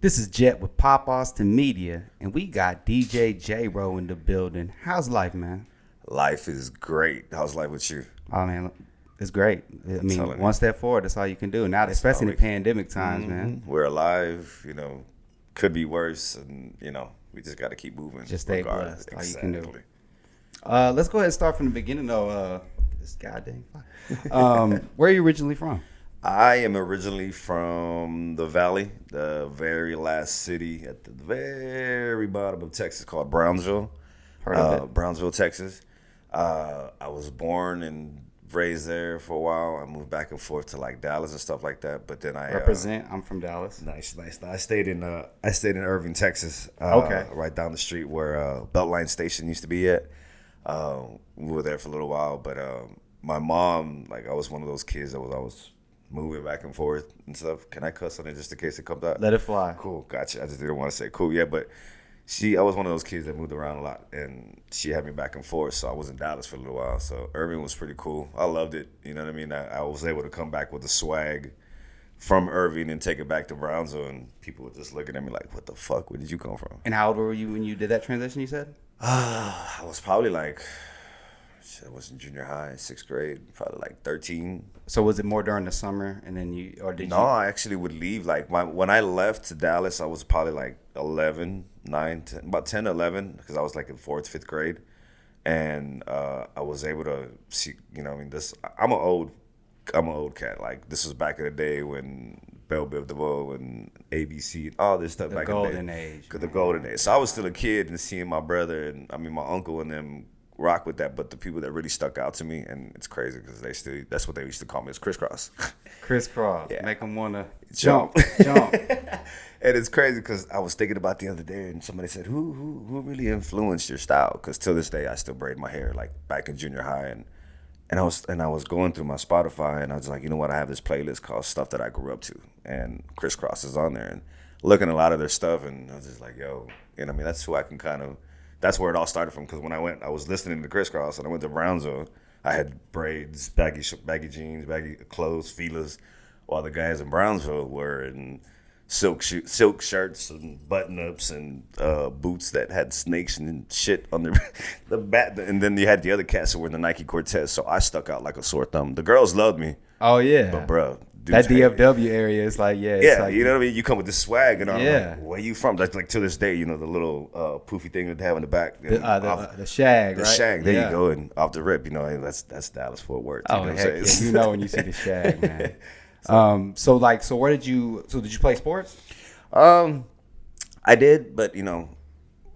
This is Jet with Pop Austin Media, and we got DJ J-Ro in the building. How's life, man? Life is great. How's life with you? Oh, man, it's great. I mean, telling one you. step forward, that's all you can do. Now, especially in the pandemic times, man. We're alive, could be worse, and, we just got to keep moving. Just stay regardless. blessed, all you can do. Exactly. Let's go ahead and start from the beginning, though. This goddamn where are you originally from? I am originally from the Valley, the very last city at the very bottom of Texas called Brownsville. Heard of it. Brownsville, Texas. I was born and raised there for a while. I moved back and forth to like Dallas and stuff like that. But then I Represent. I'm from Dallas. Nice. I stayed in Irving, Texas. Okay. Right down the street where Beltline Station used to be at. We were there for a little while, but my mom, like, I was one of those kids that was always moving back and forth and stuff. Can I cuss on it just in case it comes out? Let it fly. Cool, gotcha. I just didn't want to say cool. Yeah, but I was one of those kids that moved around a lot, and she had me back and forth, so I was in Dallas for a little while. So Irving was pretty cool. I loved it. You know what I mean? I was able to come back with the swag from Irving and take it back to Brownsville, and people were just looking at me like, what the fuck? Where did you come from? And how old were you when you did that transition, you said? I was probably like, I was in junior high, 6th grade, probably like 13. So was it more during the summer, and then No, I actually would leave. Like, when I left to Dallas, I was probably like 11, 9, 10, about 10, 11, because I was like in 4th, 5th grade. And I was able to see, I'm an old cat. Like, this was back in the day when Belle Biv DeVoe and ABC and all this stuff The back golden in the day. age. The golden age. So I was still a kid and seeing my brother and, my uncle and them rock with that. But the people that really stuck out to me, and it's crazy because that's what they used to call me, is crisscross. Crisscross. Yeah. Make them want to Jump. jump. And it's crazy because I was thinking about the other day, and somebody said, "Who really influenced your style?" Because till this day, I still braid my hair like back in junior high, and I was going through my Spotify, and I was like, you know what? I have this playlist called Stuff That I Grew Up To, and Crisscross is on there, and looking at a lot of their stuff, and I was just like, yo, that's who I can kind of. That's where it all started from. Because when I was listening to Crisscross, and I went to Brownsville, I had braids, baggy jeans, baggy clothes, feelers, while the guys in Brownsville were in silk shirts and button-ups and boots that had snakes and shit on the back. And then you had the other cats who were in the Nike Cortez. So I stuck out like a sore thumb. The girls loved me. Oh, yeah. But, bro, that DFW area is like, yeah. It's like, you know what I mean? You come with this swag, and I'm Yeah. like, where you from? That's like to this day, the little poofy thing that they have in the back. the shag, The right? shag, there you go. And off the rip, hey, that's Dallas Fort Worth. Oh, you know heck what I'm saying? yeah. You know when you see the shag, man. So did you play sports? I did, but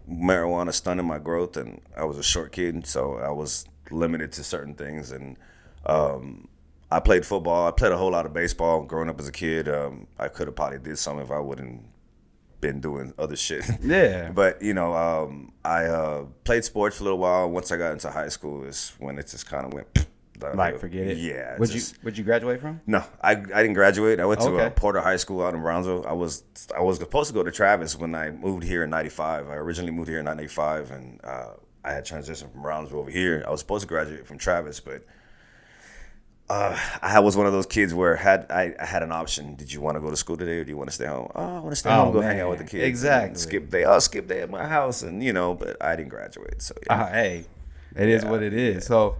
marijuana stunted my growth, and I was a short kid, so I was limited to certain things. And I played football. I played a whole lot of baseball growing up as a kid. I could have probably did something if I wouldn't been doing other shit. Yeah. But I played sports for a little while. Once I got into high school, is when it just kind of went. Like, forget it. Yeah. Would you graduate from? No, I didn't graduate. I went to Okay. Porter High School out in Brownsville. I was supposed to go to Travis when I moved here in '95. I originally moved here in '95, and I had transitioned from Brownsville over here. I was supposed to graduate from Travis, but I was one of those kids where I had an option. Did you want to go to school today, or do you want to stay home? Oh, I want to stay home, go hang out with the kids. Exactly. Skip day at my house, and but I didn't graduate. So yeah. Hey, it is what it is. Yeah.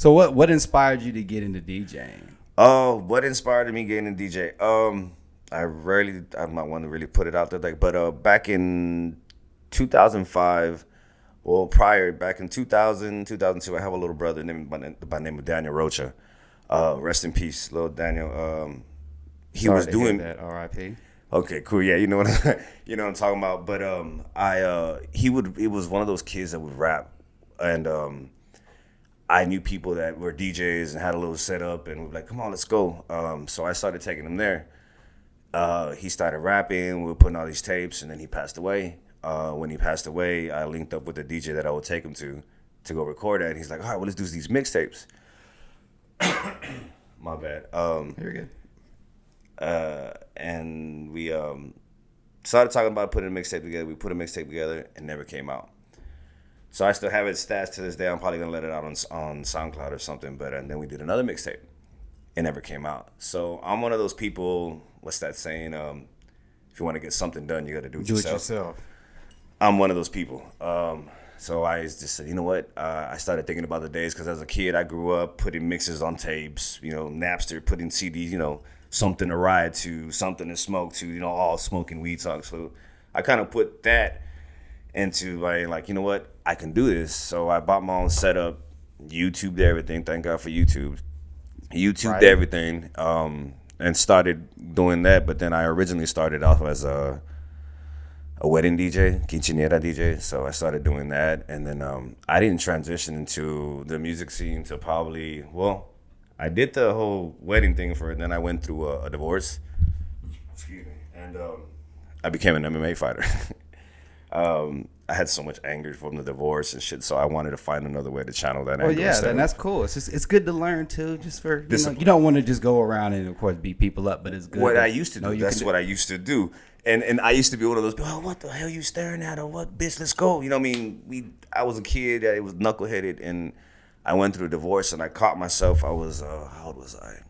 So what inspired you to get into DJing? Oh, what inspired me getting into DJ? I'm not one to really put it out there, but back in 2005, back in 2000, 2002, I have a little brother named by the name of Daniel Rocha. Rest in peace, little Daniel. He was doing that. R.I.P. Okay, cool. Yeah, you know what I'm talking about. But it was one of those kids that would rap, and I knew people that were DJs and had a little setup, and we were like, come on, let's go. So I started taking him there. He started rapping. We were putting all these tapes, and then he passed away. When he passed away, I linked up with the DJ that I would take him to go record at. And he's like, all right, well, let's do these mixtapes. My bad. You're good. And we started talking about putting a mixtape together. We put a mixtape together and never came out. So I still have it stashed to this day. I'm probably gonna let it out on SoundCloud or something. But and then we did another mixtape. It never came out. So I'm one of those people. What's that saying? if you want to get something done, you got to do it Do yourself. it yourself. I'm one of those people. So I just said, you know what? I started thinking about the days because as a kid, I grew up putting mixes on tapes, Napster, putting CDs, something to ride to, something to smoke to, all smoking weed songs. So I kind of put that into like, you know what? I can do this. So I bought my own setup, YouTubed everything. Thank God for YouTube. YouTubed everything, and started doing that. But then I originally started off as a wedding DJ, quinceañera DJ. So I started doing that, and then I didn't transition into the music scene until probably, I did the whole wedding thing for it. Then I went through a divorce. Excuse me, and I became an MMA fighter. I had so much anger from the divorce and shit, so I wanted to find another way to channel that anger. Well, yeah, then that's cool. It's good to learn too, just for you don't want to just go around and of course beat people up, but it's good. What I used to do, that's what I used to do, and I used to be one of those people. Oh, what the hell you staring at? Or what, bitch? Let's go. I was a kid. I was knuckleheaded, and I went through a divorce, and I caught myself. I was how old was I?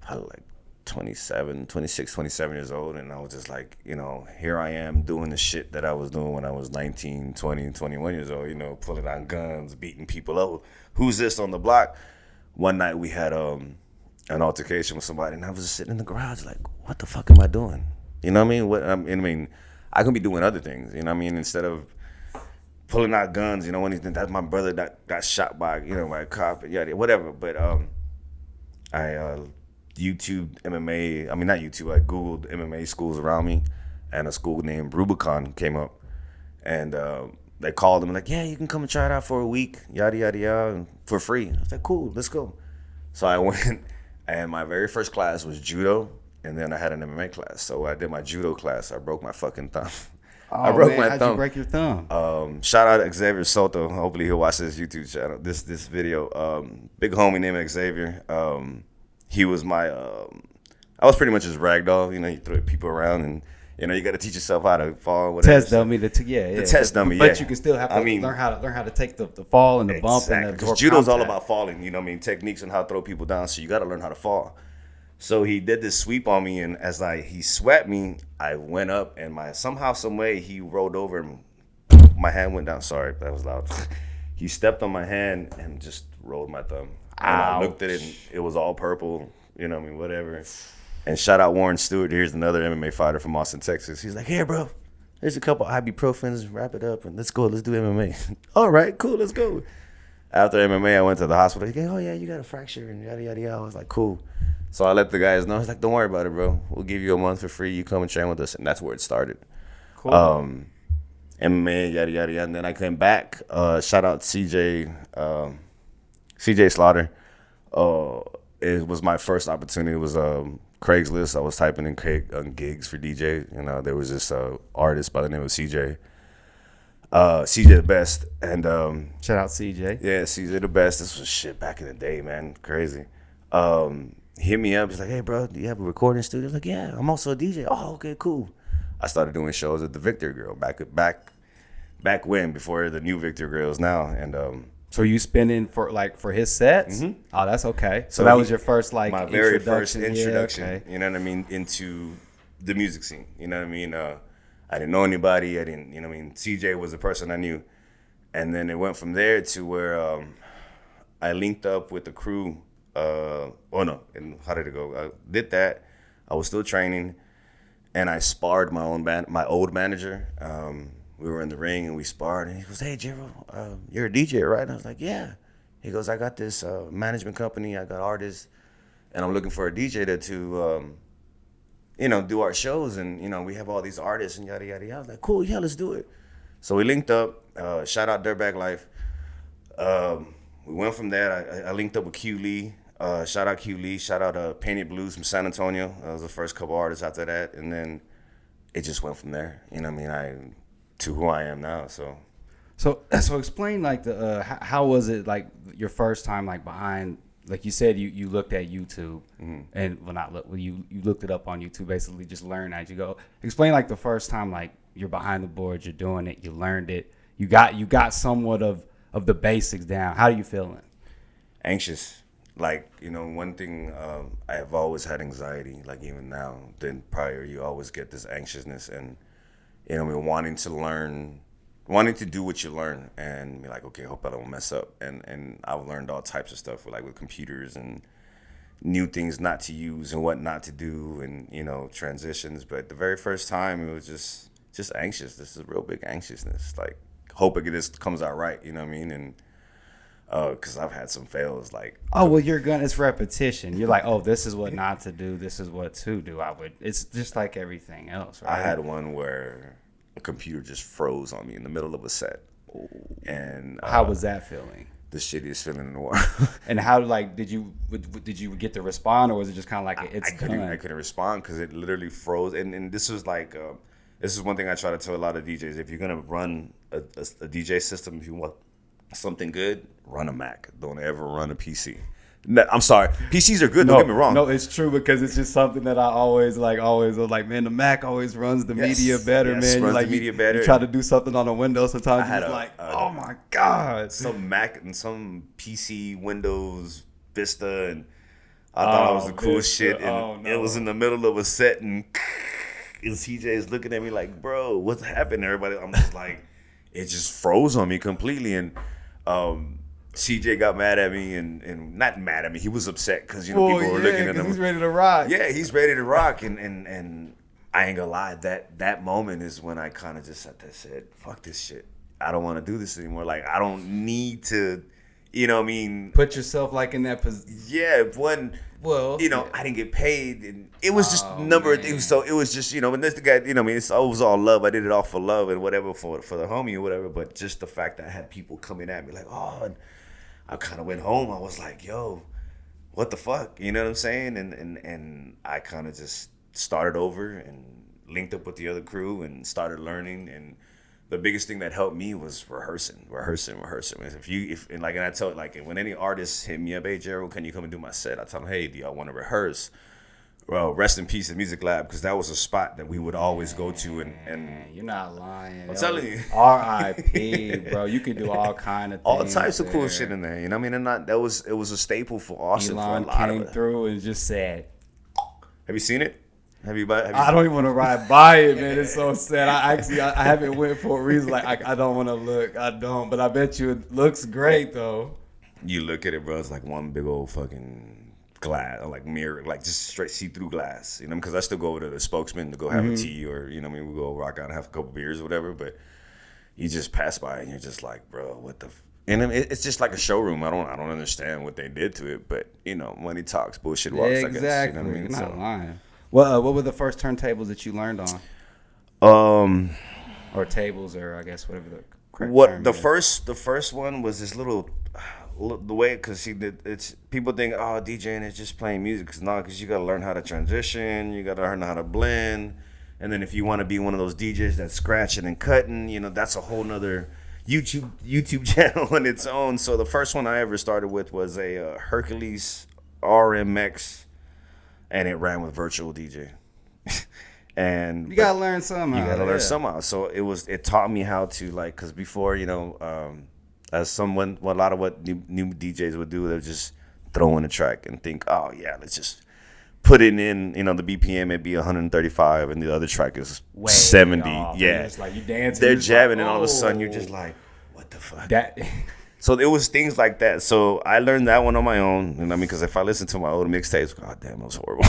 Probably like 26, 27 years old, and I was just like, here I am doing the shit that I was doing when I was 19, 20, 21 years old, pulling out guns, beating people up. Who's this on the block? One night we had an altercation with somebody, and I was just sitting in the garage like, what the fuck am I doing? You know what I mean? I can be doing other things, instead of pulling out guns, anything. That's my brother that got shot by, by a cop, whatever. But I YouTube MMA. Not YouTube. I Googled MMA schools around me, and a school named Rubicon came up, and they called them like, yeah, you can come and try it out for a week, yada yada yada, and for free. I was like, cool, let's go. So I went, and my very first class was judo, and then I had an MMA class. So I did my judo class. I broke my fucking thumb. Oh, I broke my how'd thumb. you break your thumb? Shout out Xavier Soto. Hopefully he'll watch this YouTube channel. This video. Big homie named Xavier. He was my, I was pretty much his rag doll. You throw people around, and you got to teach yourself how to fall. Whatever. Test dummy. The test dummy. But you can still have to learn how to take the fall and the bump and the because judo's all about falling. Techniques and how to throw people down. So you got to learn how to fall. So he did this sweep on me, and as he swept me, I went up, and somehow, some way, he rolled over, and my hand went down. Sorry, that was loud. He stepped on my hand and just rolled my thumb. And I looked at it, and it was all purple, whatever. And shout out Warren Stewart. Here's another MMA fighter from Austin, Texas. He's like, here, bro, there's a couple ibuprofens, wrap it up, and let's go. Let's do MMA. All right, cool, let's go. After MMA, I went to the hospital. He goes, oh, yeah, you got a fracture, and yada, yada, yada. I was like, cool. So I let the guys know. He's like, don't worry about it, bro. We'll give you a month for free. You come and train with us. And that's where it started. Cool. MMA, yada, yada, yada. And then I came back. Shout out CJ Slaughter. It was my first opportunity. It was Craigslist. I was typing in gigs for DJ. There was this artist by the name of CJ. CJ the best. And shout out CJ. Yeah, CJ the best. This was shit back in the day, man. Crazy. Hit me up. He's like, hey, bro, do you have a recording studio? I was like, yeah, I'm also a DJ. Oh, okay, cool. I started doing shows at the Victor Grill back when, before the new Victor Grills now. And so you spinning for his sets? Mm-hmm. Oh, that's okay. So that was your first my very first introduction. Yeah, okay. You know what I mean, into the music scene. You know what I mean. I didn't know anybody. I didn't. You know what I mean. CJ was the person I knew, and then it went from there to where I linked up with the crew. And how did it go? I did that. I was still training, and I sparred my old manager. We were in the ring and we sparred, and he goes, "Hey, Jiro, you're a DJ, right?" And I was like, "Yeah." He goes, "I got this management company. I got artists, and I'm looking for a DJ to do our shows, and we have all these artists and yada yada yada." I was like, "Cool, yeah, let's do it." So we linked up. Shout out Dirtbag Life. We went from there. I linked up with Q Lee. Shout out Q Lee. Shout out Painted Blues from San Antonio. That was the first couple artists after that. And then it just went from there. To who I am now. So explain the how was it like your first time behind, like you said you looked at YouTube, mm-hmm. and you looked it up on YouTube, basically just learn as you go. Explain the first time you're behind the board, you're doing it, you learned it, you got somewhat of the basics down. How are you feeling? Anxious. like, you know, one thing, I have always had anxiety, like even now, then prior, you always get this anxiousness and, you know, wanting to learn, wanting to do what you learn and be like, okay, hope I don't mess up. And I've learned all types of stuff like with computers and new things not to use and what not to do and, you know, transitions. But the very first time it was just anxious. This is a real big anxiousness. Like, hoping this comes out right, you know what I mean? And because I've had some fails, like, oh well, you're gonna. It's repetition. You're like, oh, this is what not to do. This is what to do. It's just like everything else, right? I had one where a computer just froze on me in the middle of a set, and How was that feeling? the shittiest feeling in the world. And how, like, did you get to respond, or was it just kind of like it's I couldn't done? I couldn't respond because it literally froze. And this was like this is one thing I try to tell a lot of DJs: if you're gonna run a DJ system, if you want something good, run a Mac. Don't ever run a PC. No, I'm sorry, PCs are good. Don't get me wrong. No, it's true, because it's just something that I always was like, man, the Mac always runs the media better, yes, man. You runs like the media better. You try to do something on a Windows, sometimes had you're a- like, oh my god. Some Mac and some PC, Windows, Vista, and I thought I was the coolest Vista. shit. And Oh, no. it was in the middle of a set, and CJ is looking at me like, bro, what's happening? Everybody, I'm just like, it just froze on me completely. And CJ got mad at me, and not mad at me. He was upset because, you know, people were looking at him. He's ready to rock. Yeah, he's ready to rock, and I ain't gonna lie, that moment is when I kind of just sat there and said, fuck this shit. I don't want to do this anymore. Like, I don't need to, you know what I mean? Put yourself like in that position. Yeah, one, Well, you know, I didn't get paid, and it was just a number of man. things. So it was just, you know, and this the guy, you know, I mean, it was all love. I did it all for love and whatever, for the homie or whatever. But just the fact that I had people coming at me like, oh, and I kind of went home. I was like, yo, what the fuck? You know what I'm saying? And I kind of just started over and linked up with the other crew and started learning. And the biggest thing that helped me was rehearsing. And I tell, like, when any artists hit me up, hey Gerald, can you come and do my set? I tell them, hey, do y'all want to rehearse? Well, rest in peace, the Music Lab, because that was a spot that we would always go to. And you're not lying. I'm telling you. R.I.P. bro. You could do all kind of things. all types of cool there. shit in there. You know what I mean? And it was a staple for Austin Elon for a lot came of it. through and just said, Have you seen it? Have you I don't even want to ride by it, man. It's so sad. I haven't went for a reason. Like, I don't want to look. I don't. But I bet you it looks great, though. You look at it, bro. It's like one big old fucking glass, or like mirror, like just straight see-through glass. You know, because I still go over to the Spokesman to go have a tea, or, you know, what I mean, we go rock out and have a couple beers or whatever. But you just pass by and you're just like, bro, what the? And I mean, it's just like a showroom. I don't understand what they did to it, but, you know, money talks, bullshit walks. Exactly. I guess. You know what I mean? You're not So, lying. Well, what were the first turntables that you learned on? Or tables, or I guess whatever the correct term the is. first one was this little, the way, because it's people think, oh, DJing is just playing music. Because you got to learn how to transition, you got to learn how to blend, and then if you want to be one of those DJs that's scratching and cutting, you know, that's a whole nother YouTube channel on its own. So the first one I ever started with was a Hercules RMX, and it ran with virtual DJ. And You gotta learn somehow. you gotta learn yeah. somehow. So it taught me how to, like, because before, you know, as a lot of what new DJs would do, they would just throw in a track and think, oh yeah, let's just put it in, you know, the BPM may be 135 and the other track is Way 70. off. Yeah, You're just like, you dancing. they're you're just jabbing, like, and all of a sudden you're oh. just like, what the fuck? That. So it was things like that. So I learned that one on my own. And I mean, because if I listen to my old mixtapes, god damn, it was horrible.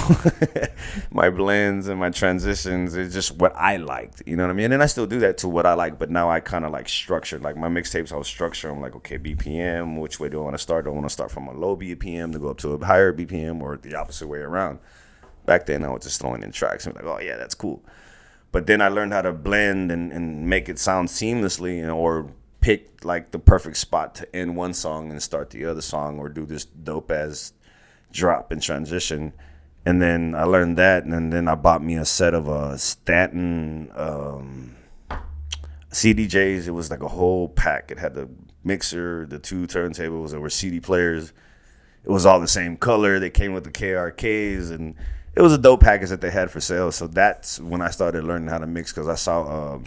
My blends and my transitions, it's just what I liked. You know what I mean? And I still do that to what I like. But now I kind of like structured. Like my mixtapes, I was structured. I'm like, okay, BPM, which way do I want to start? Do I want to start from a low BPM to go up to a higher BPM, or the opposite way around? Back then, I was just throwing in tracks. I'm like, oh, yeah, that's cool. But then I learned how to blend and make it sound seamlessly, you know, or pick like the perfect spot to end one song and start the other song, or do this dope ass drop and transition. And then I learned that, and then I bought me a set of Stanton CDJs. It was like a whole pack. It had the mixer, the two turntables, there were CD players. It was all the same color. They came with the KRKs, and it was a dope package that they had for sale. So that's when I started learning how to mix, because I saw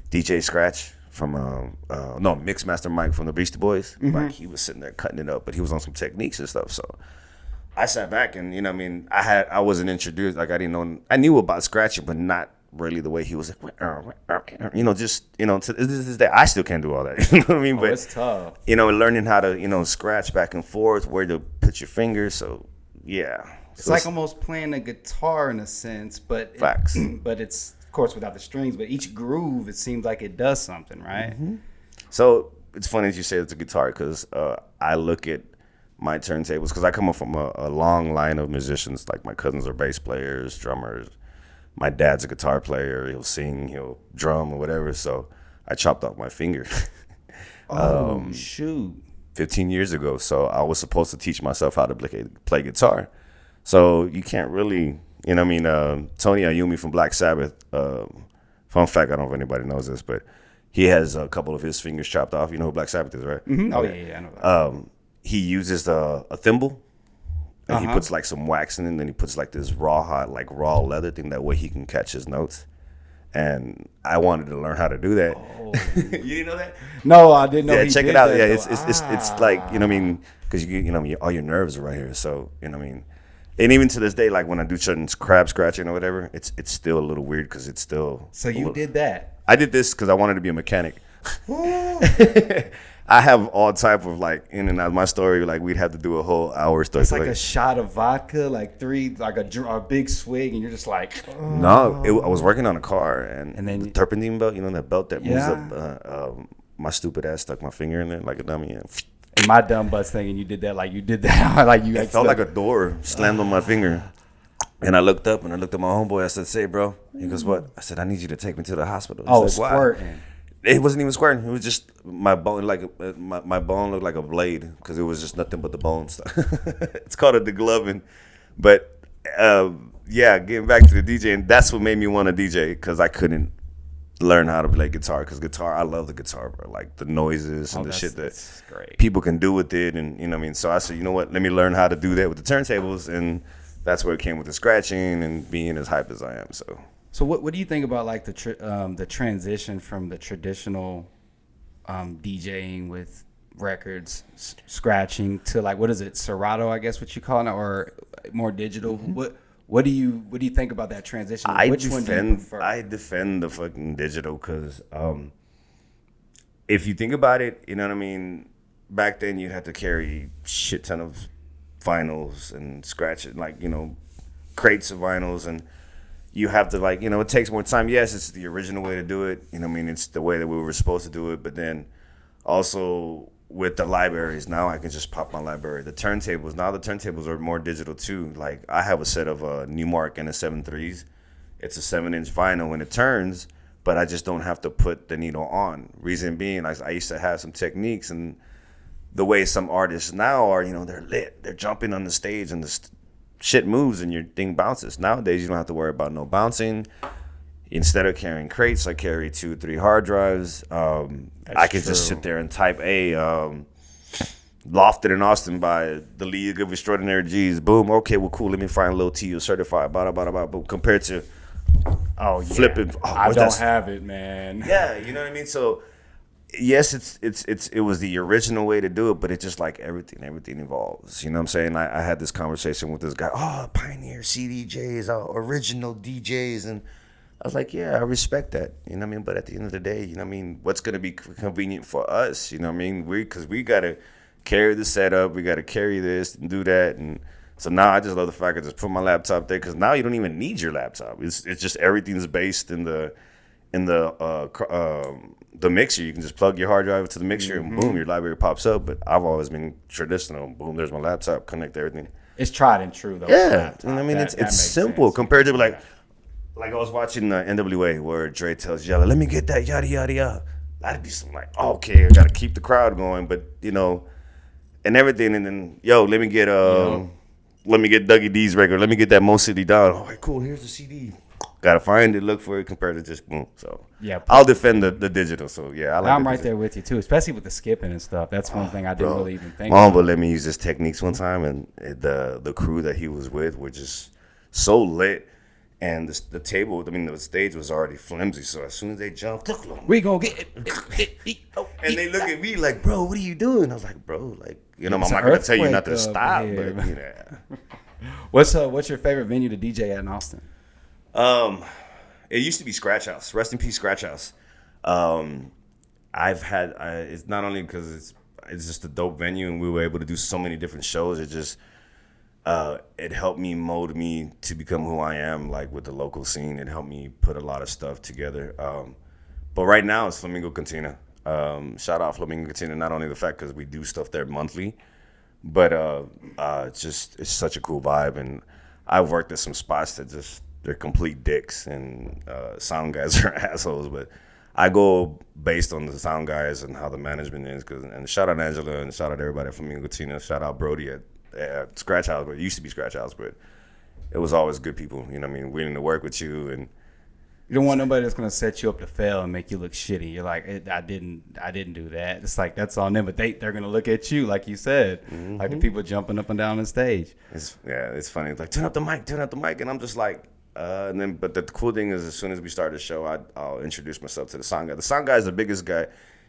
DJ Scratch Mixmaster Mike from the Beastie Boys. Like he was sitting there cutting it up, but he was on some techniques and stuff. So I sat back and I wasn't introduced. Like I didn't know. I knew about scratching, but not really the way he was like. To this day, I still can't do all that. You know what I mean? But it's tough. Learning how to scratch back and forth, where to put your fingers. So yeah. It's like almost playing a guitar in a sense, but facts. But it's of course without the strings. But each groove, it seems like it does something, right? So it's funny that you say it's a guitar because I look at my turntables because I come up from a long line of musicians. Like my cousins are bass players, drummers. My dad's a guitar player. He'll sing, he'll drum or whatever. So I chopped off my finger. Shoot. 15 years ago. So I was supposed to teach myself how to play guitar. So you can't really, Tony Iommi from Black Sabbath, fun fact, I don't know if anybody knows this, but he has a couple of his fingers chopped off. You know who Black Sabbath is, right? Mm-hmm. Oh, yeah, I know that. He uses a thimble, and he puts like some wax in it, and then he puts like this raw leather thing. That way he can catch his notes. And I wanted to learn how to do that. Oh. You didn't know that? No, I didn't know. Yeah, he check did it out. that, Yeah, though. it's like because all your nerves are right here. So and even to this day, like when I do certain crab scratching or whatever, it's still a little weird because it's still. So you did that? I did this because I wanted to be a mechanic. I have all type of like in and out of my story. Like we'd have to do a whole hour story. It's like a shot of vodka, like a big swig, and you're just like. Oh. No, I was working on a car, and then the turpentine belt, that belt that moves up. My stupid ass stuck my finger in there like a dummy. And my dumb butt's thinking you did that like you did that like you. It felt like a door slammed on my finger. And I looked up and I looked at my homeboy. I said, "Say, bro." He goes, "What?" I said, "I need you to take me to the hospital." He said, squirting. It wasn't even squirting. It was just my bone, my bone looked like a blade because it was just nothing but the bones. It's called a degloving. But getting back to the DJing, that's what made me want to DJ because I couldn't learn how to play guitar because I love the guitar, bro. Like the noises and the shit that people can do with it, and So I said, you know what? Let me learn how to do that with the turntables, and that's where it came with the scratching and being as hype as I am. So what do you think about like the transition from the traditional DJing with records scratching to like what is it, Serato, I guess what you call it, or more digital? Mm-hmm. What do you think about that transition? Which one do you prefer? I defend the fucking digital because if you think about it, you know what I mean. Back then you had to carry shit ton of vinyls and scratch it, like crates of vinyls, and you have to it takes more time. Yes, it's the original way to do it. It's the way that we were supposed to do it. But then also with the libraries, now I can just pop my library. The turntables are more digital too. Like I have a set of Newmark and a 7.3s. It's a 7-inch vinyl when it turns, but I just don't have to put the needle on. Reason being, I used to have some techniques, and the way some artists now are, they're lit. They're jumping on the stage and the shit moves and your thing bounces. Nowadays, you don't have to worry about no bouncing. Instead of carrying crates, I carry 2-3 hard drives. I can just sit there and type Lofted in Austin by the League of Extraordinary G's. Boom. Okay, well, cool. Let me find a little T certified. Bada, bada, bada, boom. Compared to flipping. I don't have it, man. Yeah, you know what I mean? So, yes, it was the original way to do it, but it's just like everything evolves. You know what I'm saying? I had this conversation with this guy. Pioneer CDJs, original DJs, and I was like, yeah, I respect that. You know what I mean? But at the end of the day, you know what I mean? What's going to be convenient for us? You know what I mean? Because we got to carry the setup. We got to carry this and do that. And so now I just love the fact I just put my laptop there because now you don't even need your laptop. It's just everything's based in the mixer. You can just plug your hard drive to the mixer and boom, your library pops up. But I've always been traditional. Boom, there's my laptop. Connect everything. It's tried and true though. Yeah, you know what I mean? It's simple compared to like I was watching NWA where Dre tells Yella, let me get that yada yada yada. That'd be some like, okay, I gotta keep the crowd going, but and everything, and then let me get Dougie D's record, let me get that Mo City Down. All right, cool. Here's the CD. Gotta find it, look for it, compared to just boom. So yeah, I'll defend the digital. So yeah, I'm right there with you too, especially with the skipping and stuff. That's one thing I didn't really even think. But let me use his techniques one time, and the crew that he was with were just so lit. And the table, I mean, the stage was already flimsy. So as soon as they jumped, We gonna get and they look at me like, bro, what are you doing? I was like, bro, like, you know, I'm It's not an gonna tell you not to earthquake stop, here, but you know. What's your favorite venue to DJ at in Austin? It used to be Scratch House. Rest in peace, Scratch House. I've had it's not only because it's just a dope venue and we were able to do so many different shows. It just it helped me mold me to become who I am, like with the local scene. It helped me put a lot of stuff together. But right now it's Flamingo Cantina. Shout out Flamingo Cantina. Not only the fact because we do stuff there monthly, but it's such a cool vibe. And I've worked at some spots that just they're complete dicks and sound guys are assholes. But I go based on the sound guys and how the management is. And shout out Angela and shout out everybody at Flamingo Cantina. Shout out Brody at Scratch House, but it used to be Scratch House, but it was always good people, you know what I mean, willing to work with you. And you don't want nobody that's gonna set you up to fail and make you look shitty. You're like, I didn't do that. It's like that's on them, but they're gonna look at you like you said, like the people jumping up and down the stage. It's funny. It's like turn up the mic, and I'm just like, but the cool thing is, as soon as we start the show, I'll introduce myself to the sound guy. The sound guy is the biggest guy,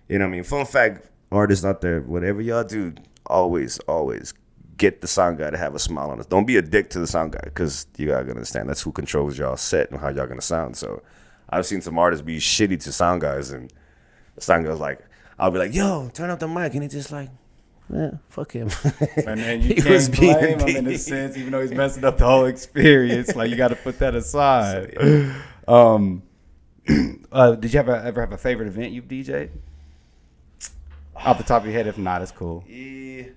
you know what I mean. Fun fact, artists out there, whatever y'all do, always get the sound guy to have a smile on us. Don't be a dick to the sound guy because you gotta understand that's who controls y'all set and how y'all gonna sound. So I've seen some artists be shitty to sound guys, and the sound guy's like, I'll be like, yo, turn up the mic, and he's just like, yeah, fuck him. And then you can't blame him in a sense, even though he's messing up the whole experience. Like you got to put that aside. So, yeah. Did you ever have a favorite event you've DJ'd? Off the top of your head, if not, it's cool. Yeah.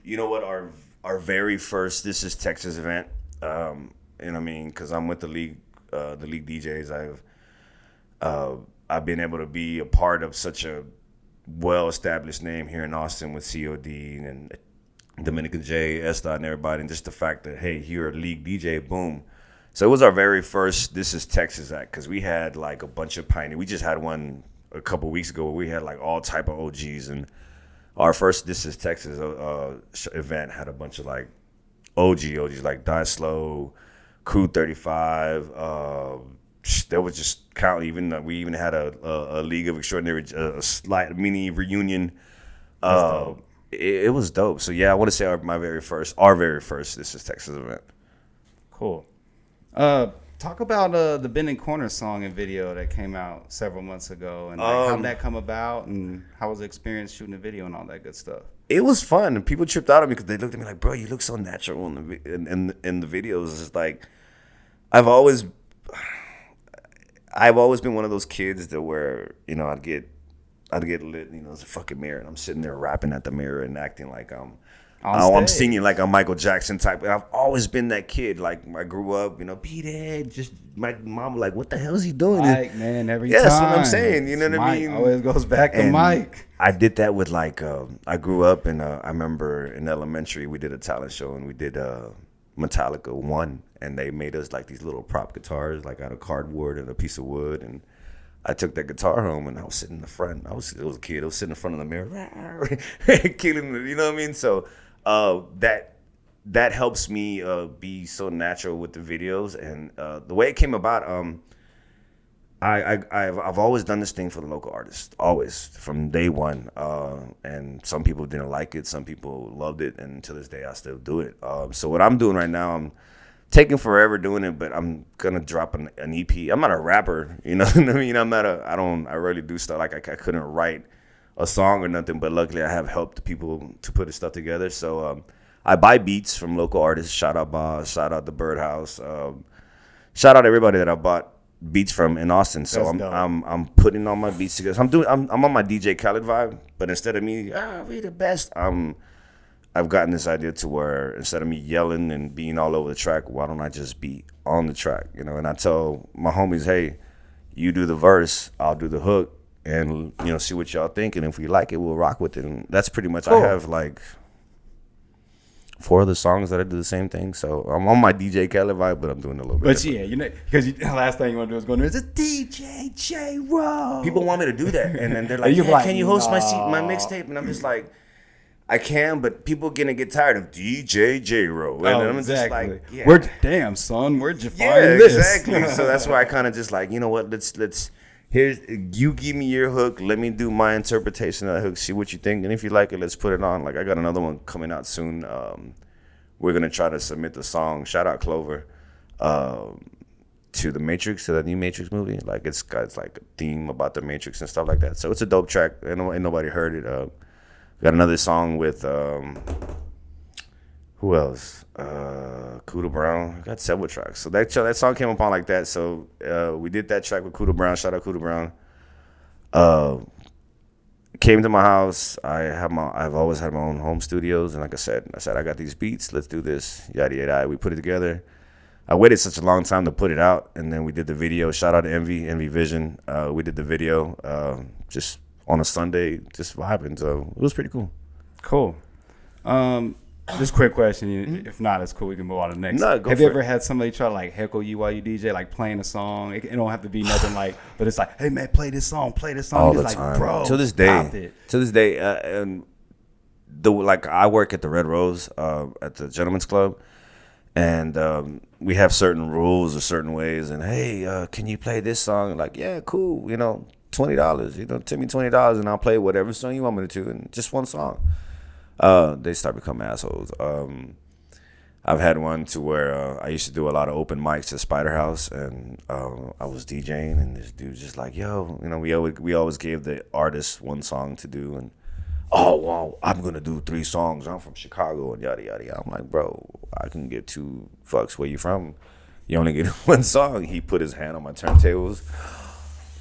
You know what? Our very first This Is Texas event. You know what I mean? Because I'm with the league DJs. I've been able to be a part of such a well-established name here in Austin with COD and Dominican J, Esta, and everybody, and just the fact that hey, you're a league DJ, boom. So it was our very first This Is Texas act because we had like a bunch of pioneers. We just had one a couple weeks ago where we had like all type of OGs, and our first This Is Texas event had a bunch of like OGs like Die Slow, Crew 35. There was just countless. We even had a League of Extraordinary, a slight mini reunion. It was dope. So yeah, I want to say our very first This Is Texas event. Cool. Talk about the Bending Corner song and video that came out several months ago, and like, how did that come about, and how was the experience shooting the video and all that good stuff? It was fun, and people tripped out on me because they looked at me like, "Bro, you look so natural in the videos." It's like I've always been one of those kids that where I'd get lit, as a fucking mirror, and I'm sitting there rapping at the mirror and acting like I'm singing like I'm Michael Jackson type. I've always been that kid. Like I grew up, beat it. Just my mom like, what the hell is he doing? Mike, man, every time. That's what I'm saying. You know what I mean? Always goes back to Mike. I did that with like I grew up and I remember in elementary we did a talent show and we did Metallica 1, and they made us like these little prop guitars like out of cardboard and a piece of wood, and I took that guitar home and I was sitting in the front. I was a kid. I was sitting in front of the mirror, killing it. You know what I mean? So that helps me be so natural with the videos, and the way it came about. I've always done this thing for the local artists, always from day one. And some people didn't like it, some people loved it, and to this day I still do it. So what I'm doing right now, I'm taking forever doing it, but I'm gonna drop an EP. I'm not a rapper, you know what I mean? I rarely do stuff like I couldn't write a song or nothing, but luckily I have helped people to put this stuff together. So I buy beats from local artists. Shout out Boss, shout out the Birdhouse, shout out everybody that I bought beats from in Austin. So I'm putting all my beats together. I'm on my DJ Khaled vibe, but instead of me, we the best, I've gotten this idea to where instead of me yelling and being all over the track, why don't I just be on the track, And I tell my homies, hey, you do the verse, I'll do the hook, and see what y'all think, and if we like it, we'll rock with it. And that's pretty much. Cool. I have like 4 other songs that I do the same thing, so I'm on my DJ Khaled vibe, but I'm doing a little bit. But different. Because the last thing you want to do is go, there's a DJ J-Roll. People want me to do that, and then they're like, can you host my mixtape? And I'm just like, I can, but people gonna get tired of DJ J-Ro. And I'm exactly. just like, yeah. Damn, son, where'd you Yeah, find this? exactly. So that's why I kind of just like, you know what? Let's here's you give me your hook. Let me do my interpretation of that hook. See what you think, and if you like it, let's put it on. Like I got another one coming out soon. We're gonna try to submit the song. Shout out Clover. To the Matrix, to the new Matrix movie. Like it's got like a theme about the Matrix and stuff like that. So it's a dope track. Ain't nobody heard it. Got another song with who else? Kuda Brown. Got several tracks. So that song came upon like that. So we did that track with Kuda Brown. Shout out Kuda Brown. Came to my house. I've always had my own home studios, and like I said I got these beats. Let's do this. Yada yada. We put it together. I waited such a long time to put it out, and then we did the video. Shout out to Envy Vision. We did the video just on a Sunday, just vibing. So it was pretty cool. Cool. Just quick question. If not, it's cool. We can move on to the next. No, go Have for you it. ever had somebody try to like heckle you while you DJ, like playing a song? It don't have to be nothing like, but it's like, hey man, play this song. All You're the like, time, bro. to this stop day. it. To this day, and I work at the Red Rose at the Gentleman's Club, and we have certain rules or certain ways. And hey, can you play this song? Like, yeah, cool. $20. Tip me $20, and I'll play whatever song you want me to, and just one song. They start becoming assholes. I've had one to where I used to do a lot of open mics at Spider House, and I was DJing, and this dude just like, yo, we always gave the artist one song to do, and oh well, I'm gonna do 3 songs. I'm from Chicago, and yada yada yada. I'm like, bro, I can give 2 fucks where you from. You only get one song. He put his hand on my turntables,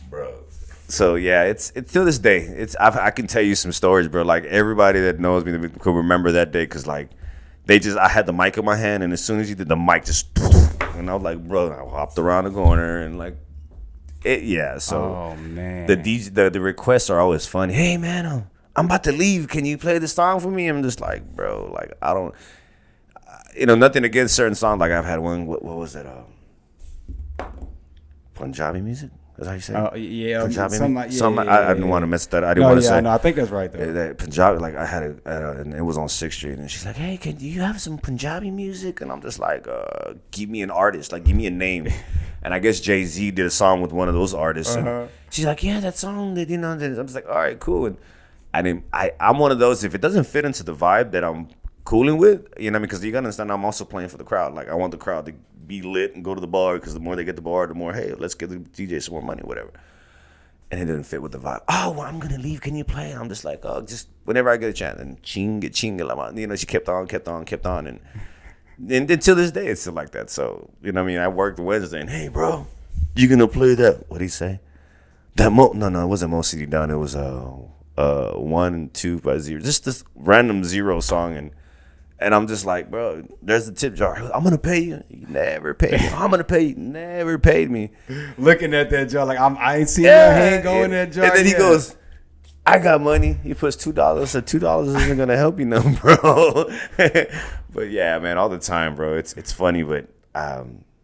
bro. So yeah, it's to this day. I can tell you some stories, bro. Like everybody that knows me could remember that day, cause like I had the mic in my hand, and as soon as he did the mic, just and I was like, bro, I hopped around the corner and like it. Yeah. So Oh man. the requests are always funny. Hey man, I'm about to leave. Can you play the song for me? I'm just like, bro, like I don't, nothing against certain songs. Like I've had one. What was it? Punjabi music. Is that how you say it? Oh yeah. Punjabi. Something I didn't want to mess that. I didn't want to say. No, I think that's right though. That Punjabi, like I had it, and it was on 6th Street, and she's like, "Hey, do you have some Punjabi music?" And I'm just like, "Give me an artist, like give me a name." And I guess Jay-Z did a song with one of those artists, and she's like, "Yeah, that song that I'm just like, "All right, cool." And I'm one of those, if it doesn't fit into the vibe that I'm cooling with, because you gotta understand, I'm also playing for the crowd. Like I want the crowd to be lit and go to the bar, because the more they get the bar, the more, hey, let's give the DJ some more money, whatever. And it didn't fit with the vibe. Oh, well, I'm gonna leave. Can you play? And I'm just like, oh, just whenever I get a chance. And Djing, she kept on, and until this day, it's still like that. So I worked Wednesday, and hey, bro, you gonna play that? What'd he say? That no, it wasn't Mo City Done. It was 1, 2 by 0, just this random 0 song, and I'm just like, bro, there's the tip jar. I'm gonna pay you. You never paid me. I'm gonna pay you. Never paid me. Looking at that jar, like I ain't seen your hand go in that jar. And then he yet. goes, I got money. He puts $2. So $2 isn't gonna help you none, bro. But yeah, man, all the time, bro. It's funny, but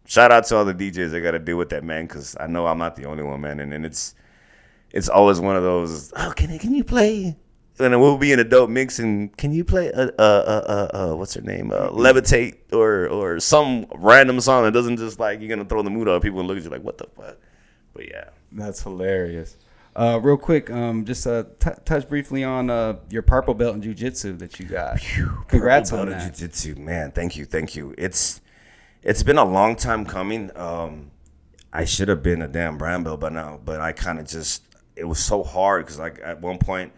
shout out to all the DJs that got to deal with that, man, because I know I'm not the only one, man. And it's always one of those. Oh, can you play? And then we'll be in a dope mix, and can you play what's her name? Levitate or some random song that doesn't just like you're gonna throw the mood off people and look at you like, what the fuck? But yeah, that's hilarious. Real quick, just touch briefly on your purple belt in jiu-jitsu that you got. Congrats on that. Jiu-jitsu, man. Thank you. It's been a long time coming. I should have been a damn brown belt by now, but I kind of it was so hard because like at one point.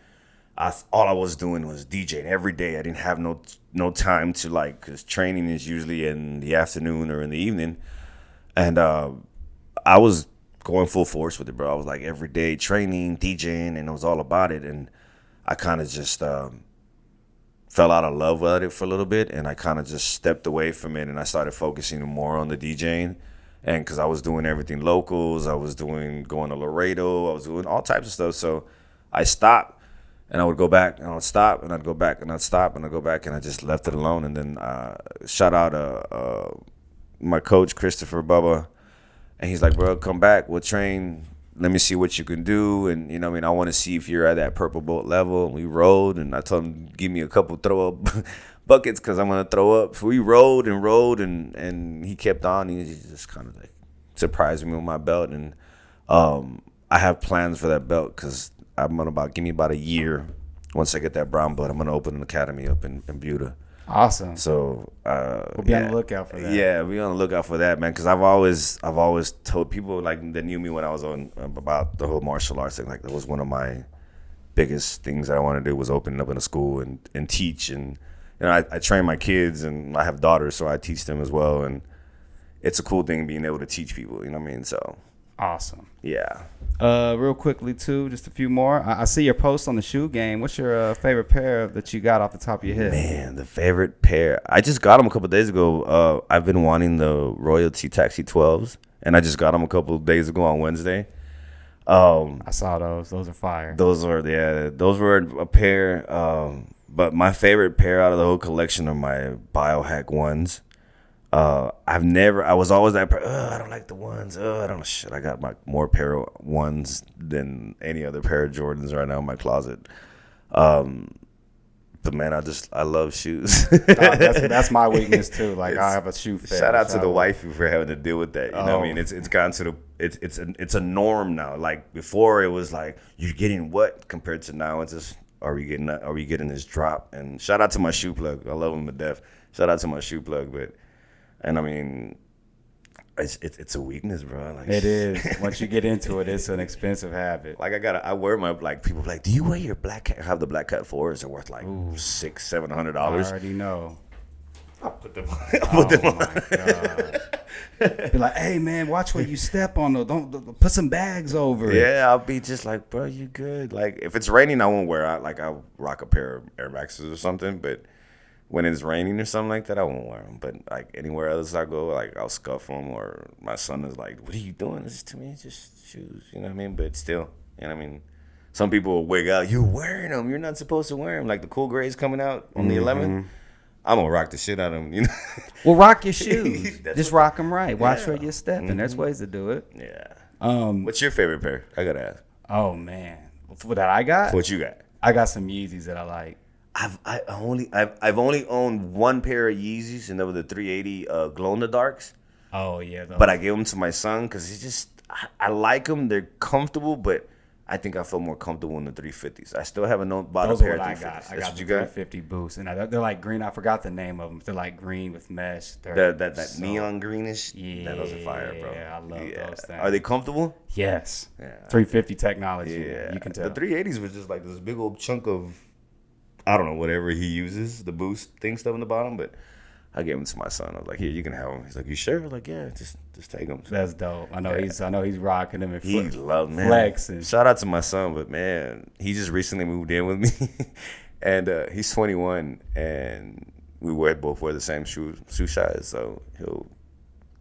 All I was doing was DJing every day. I didn't have no time to because training is usually in the afternoon or in the evening, and I was going full force with it, bro. I was like every day training, DJing, and it was all about it. And I kind of just fell out of love with it for a little bit, and I kind of just stepped away from it, and I started focusing more on the DJing, and because I was doing everything locals, I was going to Laredo, I was doing all types of stuff, so I stopped. And I would go back, and I would stop, and I'd go back, and I'd stop, and I'd go back, and I just left it alone. And then shout out my coach, Christopher Bubba, and he's like, bro, come back. We'll train let me see what you can do. And, you know what I mean? I want to see if you're at that purple belt level. And we rode, and I told him, give me a couple throw up buckets because I'm going to throw up. So we rode, and he kept on. He just kind of like surprised me with my belt. And I have plans for that belt because I'm going to give me about a year. Once I get that brown belt, I'm going to open an academy up in Buda. Awesome. So we'll be on the lookout for that. Yeah, be on the lookout for that, man. Because I've always told people like that knew me when I was on about the whole martial arts thing. Like that was one of my biggest things that I wanted to do was open up in a school and teach. And you know, I train my kids, and I have daughters, so I teach them as well. And it's a cool thing being able to teach people. You know what I mean? So awesome. Yeah. Real quickly too, just a few more. I see your post on the shoe game. What's your favorite pair that you got off the top of your head? Man, the favorite pair. I just got them a couple days ago. I've been wanting the Royalty Taxi 12s, and I just got them a couple days ago on Wednesday. I saw those. Those are fire. Those were a pair. But my favorite pair out of the whole collection are my Biohack ones. I was always that I don't like the ones. I don't know. Shit, I got more pair of ones than any other pair of Jordans right now in my closet. But man, I love shoes. That's my weakness too. Like I have a shoe fetish. Shout out to the wifey for having to deal with that. You know what I mean? It's gone to it's a norm now. Like before it was like you're getting what compared to now it's just are we getting this drop? And shout out to my shoe plug. I love him to death. Shout out to my shoe plug, and I mean, it's a weakness, bro. Like, it is. Once you get into it, it's an expensive habit. Like I wear my people like, do you wear your black cat? I have the black cat 4s. They're worth like $600-$700. I already know. I'll put them on. My God. Be like, hey man, watch where you step on. Don't put some bags over it. Yeah, I'll be just like, bro, you good? Like if it's raining, I won't wear it. Like I'll rock a pair of Air Maxes or something, but. When it's raining or something like that, I won't wear them. But like anywhere else I go, like I'll scuff them. Or my son is like, "What are you doing? This is to me, it's just shoes." You know what I mean? But still, you know what I mean. Some people will wig out. You're wearing them. You're not supposed to wear them. Like the Cool Grays coming out on the 11th. I'm gonna rock the shit out of them. You know. Well, rock your shoes. Just rock them right. Watch where you're stepping. There's ways to do it. Yeah. What's your favorite pair? I gotta ask. Oh man, what that I got? What you got? I got some Yeezys that I like. I've only owned one pair of Yeezys, and they were the 380 glow in the darks. Oh yeah, but I gave them to my son because it's just I like them. They're comfortable, but I think I feel more comfortable in the 350s. I still haven't bought a pair of 350s. I got the 350 Boost, and they're like green. I forgot the name of them. They're like green with mesh. That neon greenish. Yeah, those are fire, bro. Yeah, I love those things. Are they comfortable? Yes. Yeah. 350 technology. Yeah, you can tell. The 380s was just like this big old chunk of. I don't know, whatever he uses, the boost thing stuff in the bottom, but I gave him to my son. I was like, here, you can have him. He's like, you sure? I was like, yeah, just take him. So, that's dope. I know he's rocking them and flexing. Shout out to my son, but man, he just recently moved in with me, and he's 21, and we both wear the same shoe size, so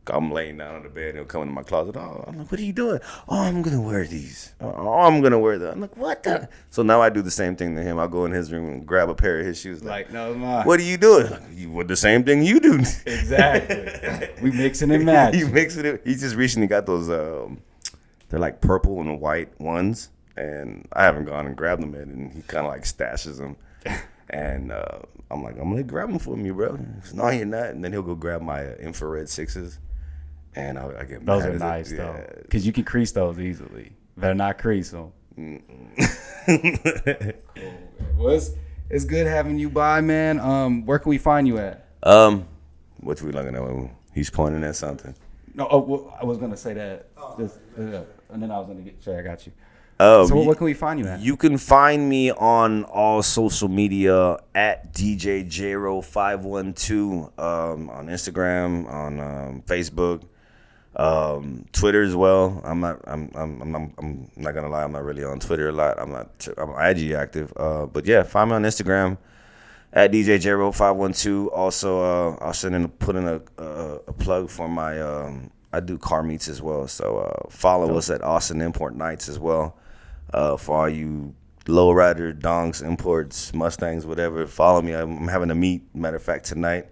I'm laying down on the bed and he'll come into my closet. Oh, I'm like, what are you doing? Oh, I'm going to wear these. Oh, I'm going to wear them. I'm like, what the? So now I do the same thing to him. I'll go in his room and grab a pair of his shoes. Like no, mine. What are you doing? Like, you would the same thing you do. Exactly. We mixing and matching. He just recently got those, they're like purple and white ones. And I haven't gone and grabbed them yet. And he kind of like stashes them. And I'm like, I'm going to grab them for me, bro. Says, no, you're not. And then he'll go grab my infrared 6s. And I get those are nice though, because you can crease those easily. Better not crease them. Cool. Well, it's good having you by, man. Where can we find you at? What we looking at? He's pointing at something. No, I was gonna say that, and then I was gonna I got you. So where can we find you at? You can find me on all social media at DJ Jero512 on Instagram, on Facebook. Twitter as well. I'm not gonna lie. I'm not really on Twitter a lot. I'm IG active. But yeah, find me on Instagram at DJ Jero512. Also, I'll put in a plug for my. I do car meets as well. So follow us at Austin Import Nights as well. For all you lowrider, donks, imports, Mustangs, whatever, follow me. I'm having a meet. Matter of fact, tonight.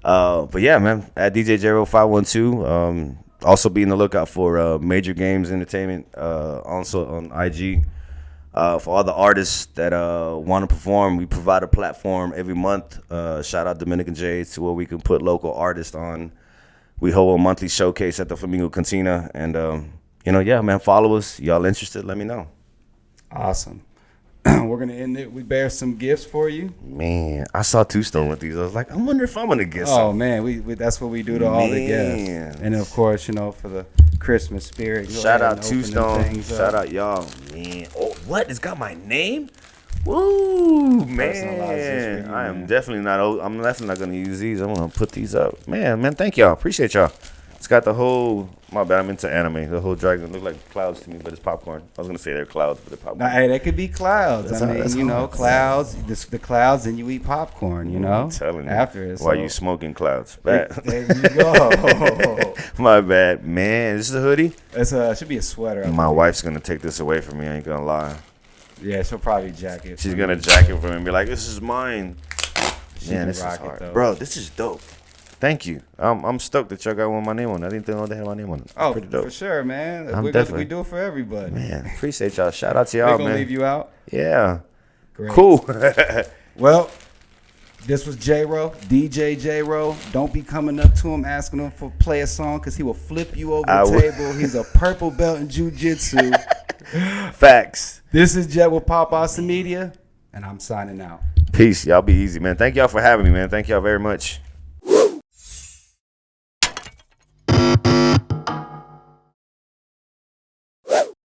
But yeah, man, at DJ Jero512, Also be in the lookout for Major Games Entertainment, also on IG. For all the artists that want to perform, we provide a platform every month. Shout out Dominican J to where we can put local artists on. We hold a monthly showcase at the Flamingo Cantina. And, yeah, man, follow us. Y'all interested, let me know. Awesome. We're going to end it. We bear some gifts for you. Man, I saw Two Stone with these. I was like, I wonder if I'm going to get some. Oh, man, we that's what we do to all the guests. And, of course, for the Christmas spirit. Shout out Two Stone. Shout out y'all. Man. Oh, what? It's got my name? Woo, man. I am definitely not going to use these. I'm going to put these up. Man, thank y'all. Appreciate y'all. It's got the whole, my bad, I'm into anime. The whole dragon look like clouds to me, but it's popcorn. I was going to say they're clouds, but they're popcorn. Nah, hey, they could be clouds. Clouds, the clouds, and you eat popcorn, I'm telling you. After it. While you smoking clouds. Bad. There you go. My bad. Man, this is a hoodie? It should be a sweater. My wife's going to take this away from me. I ain't going to lie. Yeah, she'll probably jack it. She's going to jack it for me and be like, this is mine. Man, this is hard. Bro, this is dope. Thank you. I'm stoked that y'all got one with my name on it. I didn't know they had my name on it. Oh, pretty dope. For sure, man. We do it for everybody. Man, appreciate y'all. Shout out to y'all, man. We're going to leave you out? Yeah. Great. Cool. Well, this was J-Ro, DJ J-Ro. Don't be coming up to him asking him for play a song because he will flip you over the table. He's a purple belt in jiu-jitsu. Facts. This is Jet with Pop Awesome Media, and I'm signing out. Peace. Y'all be easy, man. Thank y'all for having me, man. Thank y'all very much.